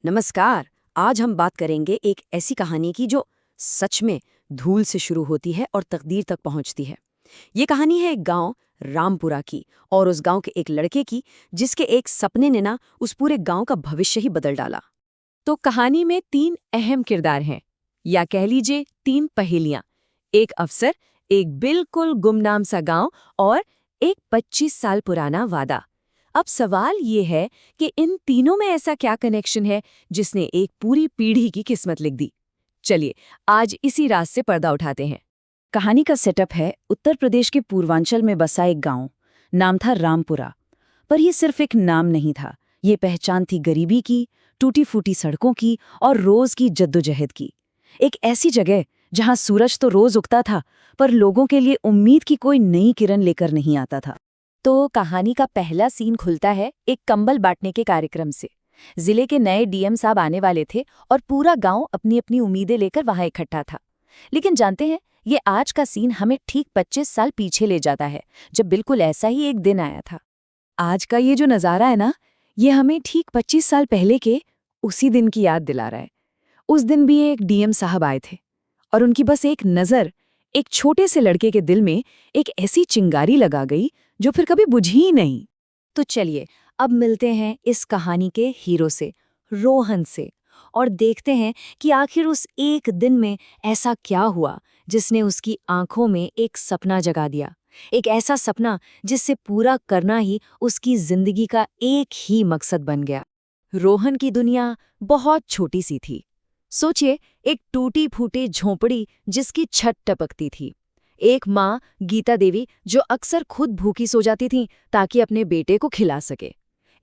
नमस्कार। आज हम बात करेंगे एक ऐसी कहानी की जो सच में धूल से शुरू होती है और तकदीर तक पहुंचती है। ये कहानी है एक गांव रामपुरा की और उस गांव के एक लड़के की जिसके एक सपने ने ना उस पूरे गांव का भविष्य ही बदल डाला। तो कहानी में 3 अहम किरदार हैं, या कह लीजिए 3 पहेलियां। एक अफसर, एक बिल्कुल गुमनाम सा गांव और एक 25 साल पुराना वादा। अब सवाल ये है कि इन तीनों में ऐसा क्या कनेक्शन है जिसने एक पूरी पीढ़ी की किस्मत लिख दी। चलिए आज इसी राज से पर्दा उठाते हैं। कहानी का सेटअप है उत्तर प्रदेश के पूर्वांचल में बसा एक गांव। नाम था रामपुरा। पर यह सिर्फ एक नाम नहीं था, ये पहचान थी गरीबी की, टूटी फूटी सड़कों की और रोज की जद्दोजहद की। एक ऐसी जगह जहां सूरज तो रोज उगता था, पर लोगों के लिए उम्मीद की कोई नई किरण लेकर नहीं आता था। तो कहानी का पहला सीन खुलता है एक कंबल बांटने के कार्यक्रम से। जिले के नए डीएम साहब आने वाले थे और पूरा गांव अपनी अपनी उम्मीदें लेकर वहां इकट्ठा था। लेकिन जानते हैं, ये आज का सीन हमें ठीक 25 साल पीछे ले जाता है, जब बिल्कुल ऐसा ही एक दिन आया था। आज का ये जो नज़ारा है ना, ये हमें ठीक 25 साल पहले के उसी दिन की याद दिला रहा है। उस दिन भी एक डीएम साहब आए थे और उनकी बस एक नज़र एक छोटे से लड़के के दिल में एक ऐसी चिंगारी लगा गई जो फिर कभी बुझी ही नहीं। तो चलिए अब मिलते हैं इस कहानी के हीरो से, रोहन से, और देखते हैं कि आखिर उस एक दिन में ऐसा क्या हुआ जिसने उसकी आंखों में एक सपना जगा दिया। एक ऐसा सपना जिससे पूरा करना ही उसकी जिंदगी का एक ही मकसद बन गया। रोहन की दुनिया बहुत छोटी सी थी। सोचिए, एक टूटी फूटी झोंपड़ी जिसकी छत टपकती थी। एक माँ गीता देवी जो अक्सर खुद भूखी सो जाती थीं ताकि अपने बेटे को खिला सके।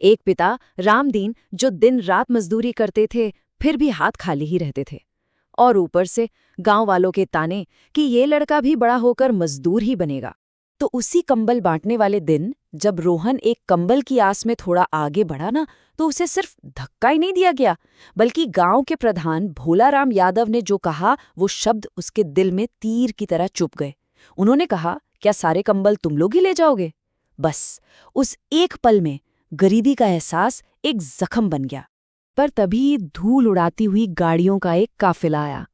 एक पिता रामदीन जो दिन रात मजदूरी करते थे फिर भी हाथ खाली ही रहते थे। और ऊपर से गांव वालों के ताने कि ये लड़का भी बड़ा होकर मजदूर ही बनेगा। तो उसी कंबल बांटने वाले दिन जब रोहन एक कंबल की आस में थोड़ा आगे बढ़ा ना, तो उसे सिर्फ धक्का ही नहीं दिया गया, बल्कि गांव के प्रधान भोलाराम यादव ने जो कहा वो शब्द उसके दिल में तीर की तरह चुभ गए। उन्होंने कहा, क्या सारे कंबल तुम लोग ही ले जाओगे? बस उस एक पल में गरीबी का एहसास एक जख्म बन गया। पर तभी धूल उड़ाती हुई गाड़ियों का एक काफिला आया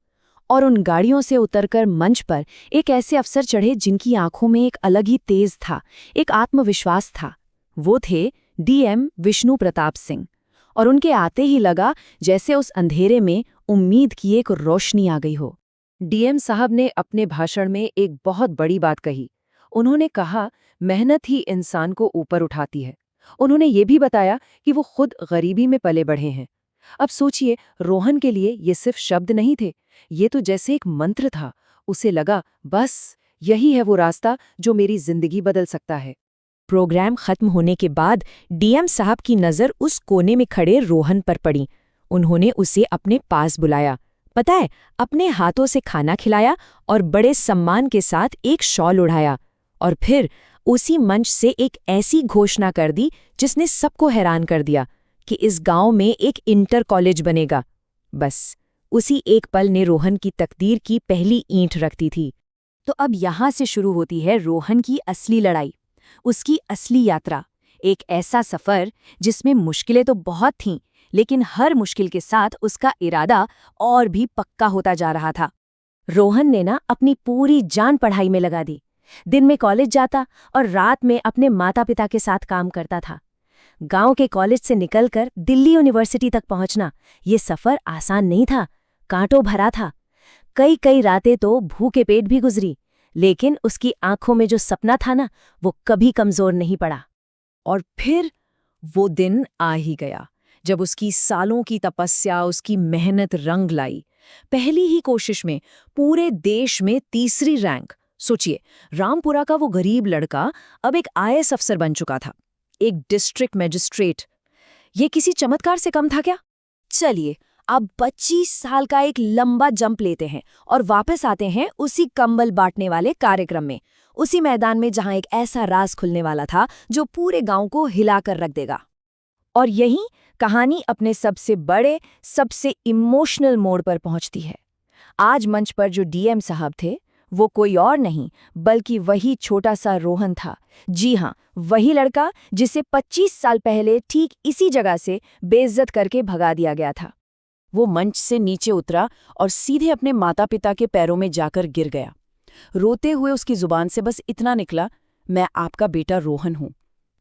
और उन गाड़ियों से उतरकर मंच पर एक ऐसे अफसर चढ़े जिनकी आंखों में एक अलग ही तेज था, एक आत्मविश्वास था। वो थे डीएम विष्णु प्रताप सिंह। और उनके आते ही लगा जैसे उस अंधेरे में उम्मीद की एक रोशनी आ गई हो। डीएम साहब ने अपने भाषण में एक बहुत बड़ी बात कही। उन्होंने कहा, मेहनत ही इंसान को ऊपर उठाती है। उन्होंने ये भी बताया कि वो खुद गरीबी में पले बढ़े हैं। अब सोचिए, रोहन के लिए ये सिर्फ शब्द नहीं थे, ये तो जैसे एक मंत्र था। उसे लगा, बस यही है वो रास्ता जो मेरी जिंदगी बदल सकता है। प्रोग्राम खत्म होने के बाद डीएम साहब की नज़र उस कोने में खड़े रोहन पर पड़ी। उन्होंने उसे अपने पास बुलाया, पता है, अपने हाथों से खाना खिलाया और बड़े सम्मान के साथ एक शॉल उड़ाया। और फिर उसी मंच से एक ऐसी घोषणा कर दी जिसने सबको हैरान कर दिया कि इस गांव में एक इंटर कॉलेज बनेगा। बस उसी एक पल ने रोहन की तकदीर की पहली ईंट रख दी थी। तो अब यहाँ से शुरू होती है रोहन की असली लड़ाई, उसकी असली यात्रा। एक ऐसा सफर जिसमें मुश्किलें तो बहुत थीं, लेकिन हर मुश्किल के साथ उसका इरादा और भी पक्का होता जा रहा था। रोहन ने ना अपनी पूरी जान पढ़ाई में लगा दी। दिन में कॉलेज जाता और रात में अपने माता पिता के साथ काम करता था। गांव के कॉलेज से निकलकर दिल्ली यूनिवर्सिटी तक पहुंचना, ये सफर आसान नहीं था, कांटों भरा था। कई कई रातें तो भूखे पेट भी गुजरी, लेकिन उसकी आंखों में जो सपना था ना, वो कभी कमजोर नहीं पड़ा। और फिर वो दिन आ ही गया जब उसकी सालों की तपस्या, उसकी मेहनत रंग लाई। पहली ही कोशिश में पूरे देश में तीसरी रैंक। सोचिए, रामपुरा का वो गरीब लड़का अब एक आईएएस अफसर बन चुका था, एक डिस्ट्रिक्ट मजिस्ट्रेट। ये किसी चमत्कार से कम था क्या? चलिए अब 25 साल का एक लंबा जंप लेते हैं और वापस आते हैं उसी कंबल बांटने वाले कार्यक्रम में, उसी मैदान में जहां एक ऐसा राज खुलने वाला था जो पूरे गांव को हिलाकर रख देगा। और यहीं कहानी अपने सबसे बड़े, सबसे इमोशनल मोड़ पर पहुंचती है। आज मंच पर जो डीएम साहब थे वो कोई और नहीं बल्कि वही छोटा सा रोहन था। जी हाँ, वही लड़का जिसे 25 साल पहले ठीक इसी जगह से बेइज्जत करके भगा दिया गया था। वो मंच से नीचे उतरा और सीधे अपने माता पिता के पैरों में जाकर गिर गया। रोते हुए उसकी जुबान से बस इतना निकला, मैं आपका बेटा रोहन हूं।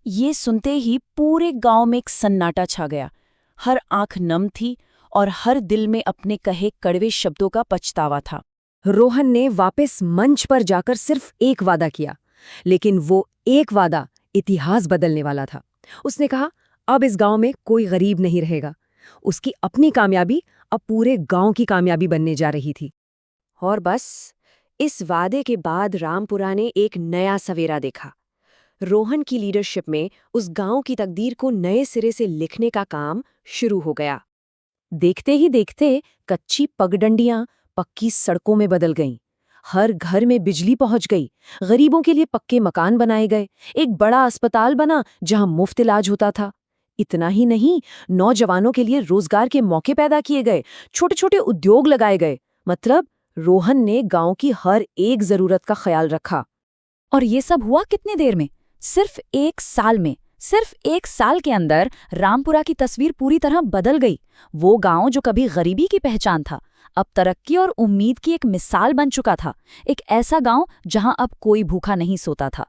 ये सुनते ही पूरे गांव में एक सन्नाटा छा गया। हर आंख नम थी और हर दिल में अपने कहे कड़वे शब्दों का पछतावा था। रोहन ने वापस मंच पर जाकर सिर्फ एक वादा किया, लेकिन वो एक वादा इतिहास बदलने वाला था। उसने कहा, अब इस गांव में कोई गरीब नहीं रहेगा। उसकी अपनी कामयाबी अब पूरे गांव की कामयाबी बनने जा रही थी। और बस इस वादे के बाद रामपुरा ने एक नया सवेरा देखा। रोहन की लीडरशिप में उस गांव की तकदीर को नए सिरे से लिखने का काम शुरू हो गया। देखते ही देखते कच्ची पगडंडियां पक्की सड़कों में बदल गईं। हर घर में बिजली पहुंच गई, गरीबों के लिए पक्के मकान बनाए गए, एक बड़ा अस्पताल बना जहां मुफ्त इलाज होता था। इतना ही नहीं, नौजवानों के लिए रोजगार के मौके पैदा किए गए, छोटे छोटे उद्योग लगाए गए। मतलब रोहन ने गांव की हर एक जरूरत का ख्याल रखा। और ये सब हुआ कितनी देर में? सिर्फ 1 साल में। सिर्फ 1 साल के अंदर रामपुरा की तस्वीर पूरी तरह बदल गई। वो गांव जो कभी गरीबी की पहचान था, अब तरक्की और उम्मीद की एक मिसाल बन चुका था। एक ऐसा गांव जहां अब कोई भूखा नहीं सोता था।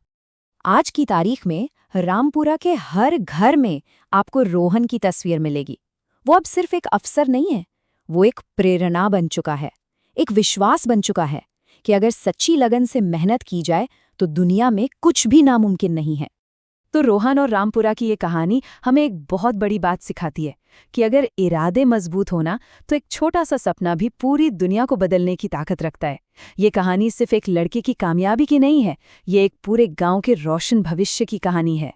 आज की तारीख में रामपुरा के हर घर में आपको रोहन की तस्वीर मिलेगी। वो अब सिर्फ एक अफसर नहीं है, वो एक प्रेरणा बन चुका है, एक विश्वास बन चुका है कि अगर सच्ची लगन से मेहनत की जाए तो दुनिया में कुछ भी नामुमकिन नहीं है। तो रोहन और रामपुरा की ये कहानी हमें एक बहुत बड़ी बात सिखाती है कि अगर इरादे मजबूत होना तो एक छोटा सा सपना भी पूरी दुनिया को बदलने की ताकत रखता है। ये कहानी सिर्फ एक लड़के की कामयाबी की नहीं है, ये एक पूरे गांव के रोशन भविष्य की कहानी है।